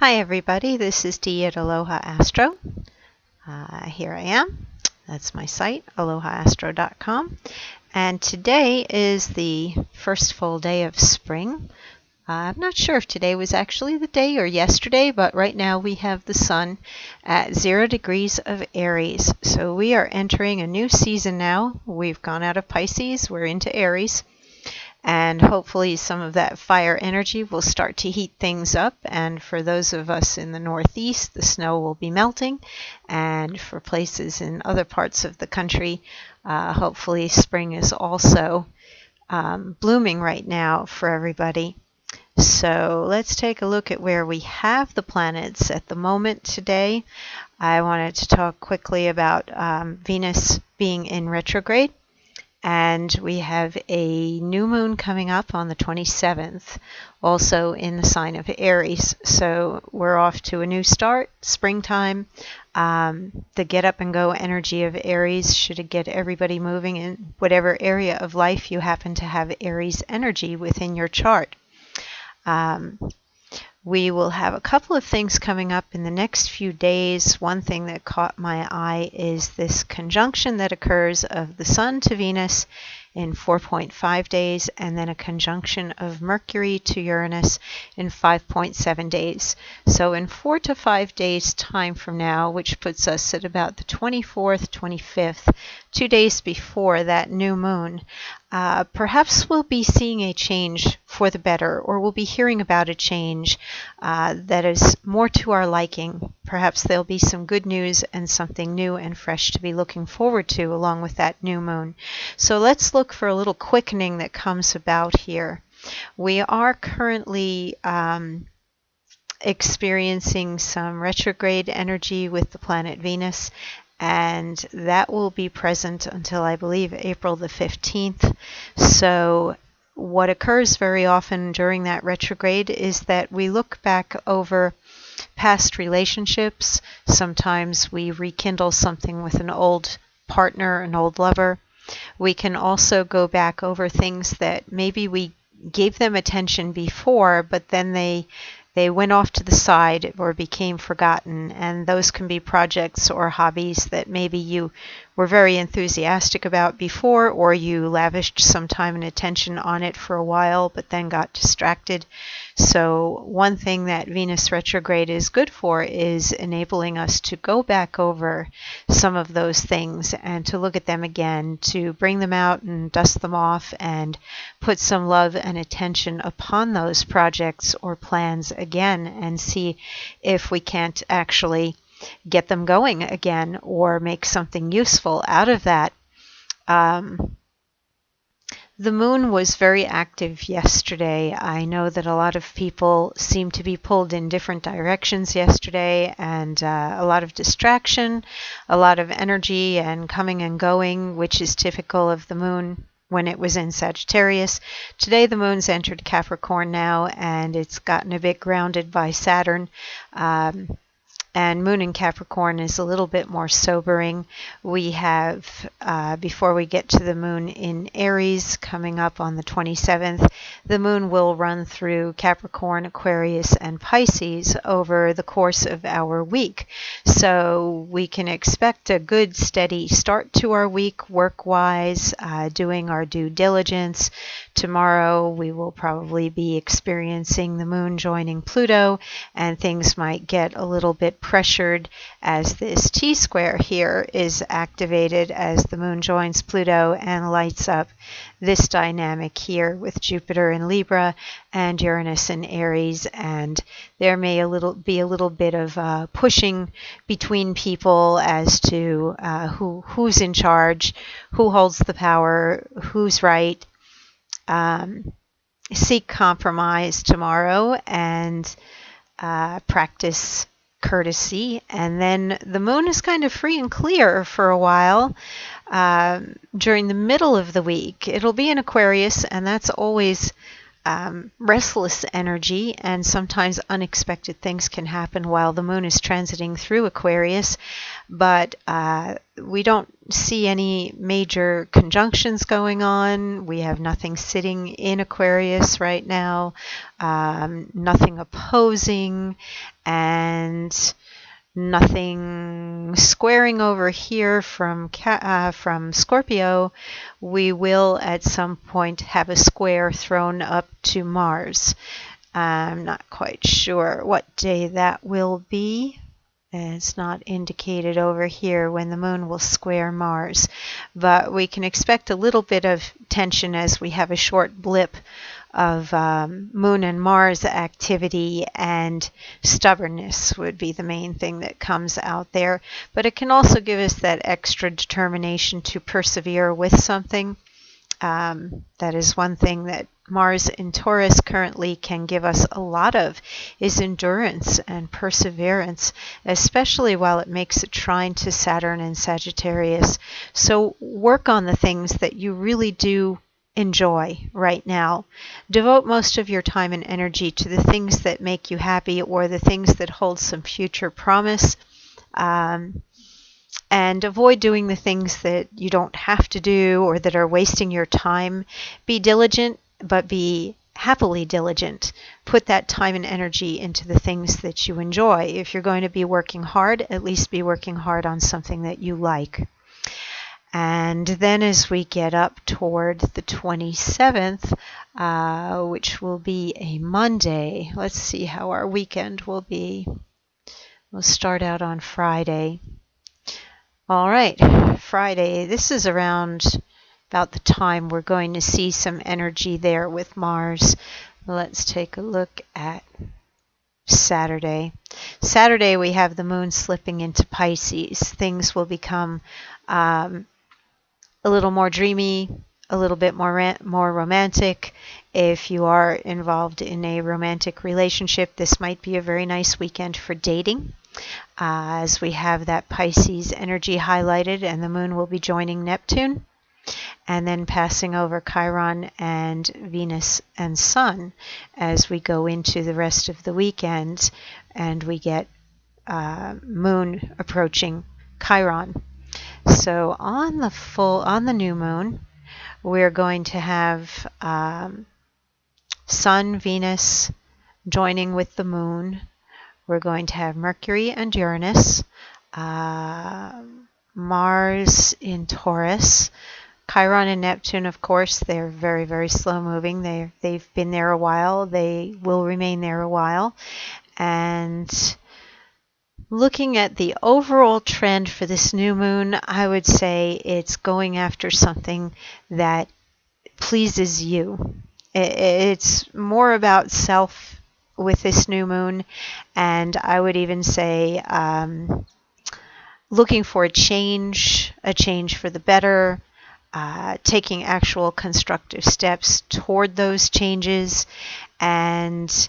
Hi everybody, this is Dee at Aloha Astro. Here I am. That's my site, alohaastro.com. And today is the first full day of spring. I'm not sure if today was actually the day or yesterday, but right now we have the sun at 0 degrees of Aries. So we are entering a new season now. We've gone out of Pisces, we're into Aries. And hopefully some of that fire energy will start to heat things up. And for those of us in the Northeast, the snow will be melting. And for places in other parts of the country, hopefully spring is also blooming right now for everybody. So let's take a look at where we have the planets at the moment today. I wanted to talk quickly about Venus being in retrograde. And we have a new moon coming up on the 27th, also in the sign of Aries. So we're off to a new start, springtime. The get up and go energy of Aries should get everybody moving in whatever area of life you happen to have Aries energy within your chart. We will have a couple of things coming up in the next few days. One thing that caught my eye is this conjunction that occurs of the Sun to Venus in 4.5 days, and then a conjunction of Mercury to Uranus in 5.7 days. So in 4 to 5 days time from now, which puts us at about the 24th, 25th, 2 days before that new moon, perhaps we'll be seeing a change for the better, or we'll be hearing about a change that is more to our liking. Perhaps there'll be some good news and something new and fresh to be looking forward to along with that new moon. So let's look for a little quickening that comes about here. We are currently experiencing some retrograde energy with the planet Venus, and that will be present until I believe April the 15th. So what occurs very often during that retrograde is that we look back over past relationships. Sometimes we rekindle something with an old partner, an old lover. We can also go back over things that maybe we gave them attention before, but then they went off to the side or became forgotten. And those can be projects or hobbies that maybe you were very enthusiastic about before, or you lavished some time and attention on it for a while, but then got distracted. So one thing that Venus retrograde is good for is enabling us to go back over some of those things and to look at them again, to bring them out and dust them off and put some love and attention upon those projects or plans again, and see if we can't actually get them going again or make something useful out of that. The moon was very active yesterday. I know that a lot of people seem to be pulled in different directions yesterday, and a lot of distraction, a lot of energy and coming and going, which is typical of the moon when it was in Sagittarius. Today the moon's entered Capricorn now, and it's gotten a bit grounded by Saturn. And moon in Capricorn is a little bit more sobering. We have, before we get to the moon in Aries coming up on the 27th, the moon will run through Capricorn, Aquarius, and Pisces over the course of our week. So we can expect a good steady start to our week work-wise, doing our due diligence. Tomorrow we will probably be experiencing the moon joining Pluto, and things might get a little bit pressured as this T-square here is activated as the moon joins Pluto and lights up this dynamic here with Jupiter in Libra and Uranus in Aries. And there may be a little bit of pushing between people as to who's in charge, who holds the power, who's right. Seek compromise tomorrow and practice courtesy. And then the moon is kind of free and clear for a while during the middle of the week. It'll be in Aquarius, and that's always restless energy, and sometimes unexpected things can happen while the moon is transiting through Aquarius, but we don't see any major conjunctions going on. We have nothing sitting in Aquarius right now, nothing opposing, and nothing squaring over here from Scorpio. We will at some point have a square thrown up to Mars. I'm not quite sure what day that will be. It's not indicated over here when the moon will square Mars, but we can expect a little bit of tension as we have a short blip of moon and Mars activity, and stubbornness would be the main thing that comes out there. But it can also give us that extra determination to persevere with something. That is one thing that Mars in Taurus currently can give us a lot of, is endurance and perseverance, especially while it makes a trine to Saturn and Sagittarius. So work on the things that you really do enjoy right now. Devote most of your time and energy to the things that make you happy, or the things that hold some future promise. And avoid doing the things that you don't have to do or that are wasting your time. Be diligent, but be happily diligent. Put that time and energy into the things that you enjoy. If you're going to be working hard, at least be working hard on something that you like. And then as we get up toward the 27th, which will be a Monday, let's see how our weekend will be. We'll start out on Friday. All right, Friday, this is around about the time we're going to see some energy there with Mars. Let's take a look at Saturday. Saturday, we have the moon slipping into Pisces. Things will become a little more dreamy, a little bit more romantic. If you are involved in a romantic relationship, this might be a very nice weekend for dating. As we have that Pisces energy highlighted, and the moon will be joining Neptune and then passing over Chiron and Venus and Sun as we go into the rest of the weekend, and we get moon approaching Chiron. So on the new moon, we're going to have Sun, Venus joining with the moon. We're going to have Mercury and Uranus, Mars in Taurus, Chiron and Neptune, of course. They're very, very slow moving. They've been there a while. They will remain there a while. And looking at the overall trend for this new moon, I would say it's going after something that pleases you. It's more about self with this new moon, and I would even say looking for a change for the better, taking actual constructive steps toward those changes. And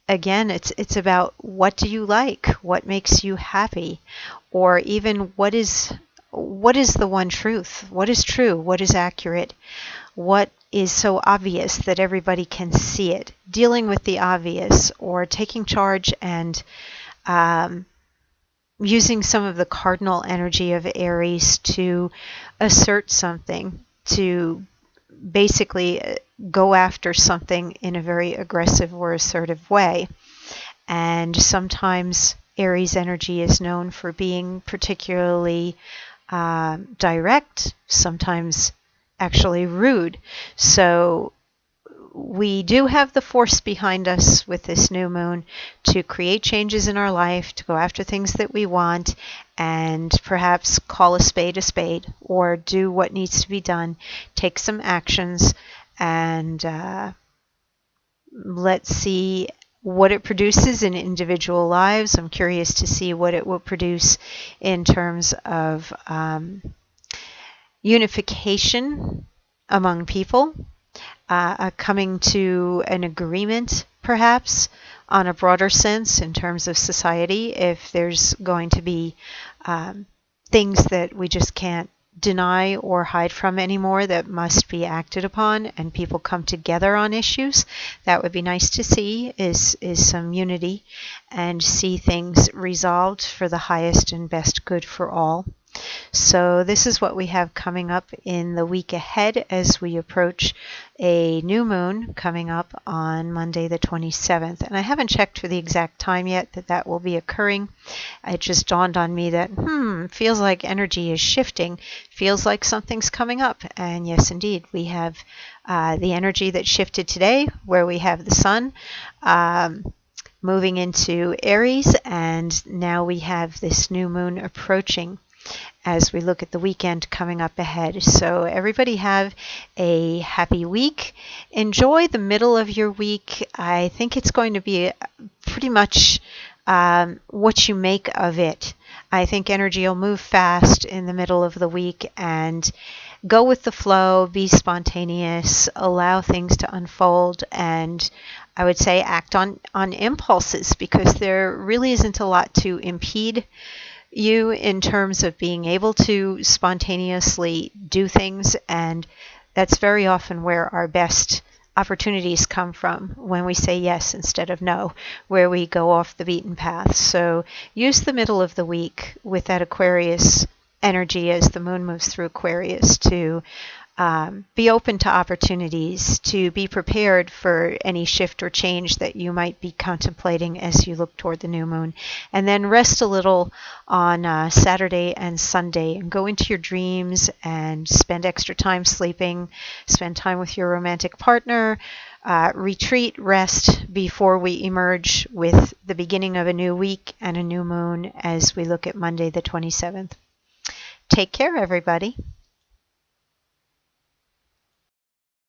again, it's about, what do you like? What makes you happy? Or even what is the one truth? What is true? What is accurate? What is so obvious that everybody can see it? Dealing with the obvious, or taking charge and using some of the cardinal energy of Aries to assert something, to basically go after something in a very aggressive or assertive way. And sometimes Aries energy is known for being particularly direct, sometimes actually rude. So we do have the force behind us with this new moon to create changes in our life, to go after things that we want, and perhaps call a spade, or do what needs to be done, take some actions, and let's see what it produces in individual lives. I'm curious to see what it will produce in terms of unification among people, coming to an agreement perhaps on a broader sense in terms of society, if there's going to be things that we just can't deny or hide from anymore, that must be acted upon, and people come together on issues. That would be nice to see, is some unity, and see things resolved for the highest and best good for all. So this is what we have coming up in the week ahead as we approach a new moon coming up on Monday the 27th. And I haven't checked for the exact time yet that will be occurring. It just dawned on me that, feels like energy is shifting, feels like something's coming up. And yes, indeed, we have the energy that shifted today, where we have the sun moving into Aries, and now we have this new moon approaching as we look at the weekend coming up ahead. So everybody have a happy week. Enjoy the middle of your week. I think it's going to be pretty much what you make of it. I think energy will move fast in the middle of the week, and go with the flow, be spontaneous, allow things to unfold, and I would say act on impulses, because there really isn't a lot to impede you in terms of being able to spontaneously do things, and that's very often where our best opportunities come from, when we say yes instead of no, where we go off the beaten path. So use the middle of the week with that Aquarius energy as the moon moves through Aquarius to be open to opportunities, to be prepared for any shift or change that you might be contemplating as you look toward the new moon. And then rest a little on Saturday and Sunday, and go into your dreams and spend extra time sleeping, spend time with your romantic partner, retreat, rest before we emerge with the beginning of a new week and a new moon as we look at Monday the 27th. Take care, everybody.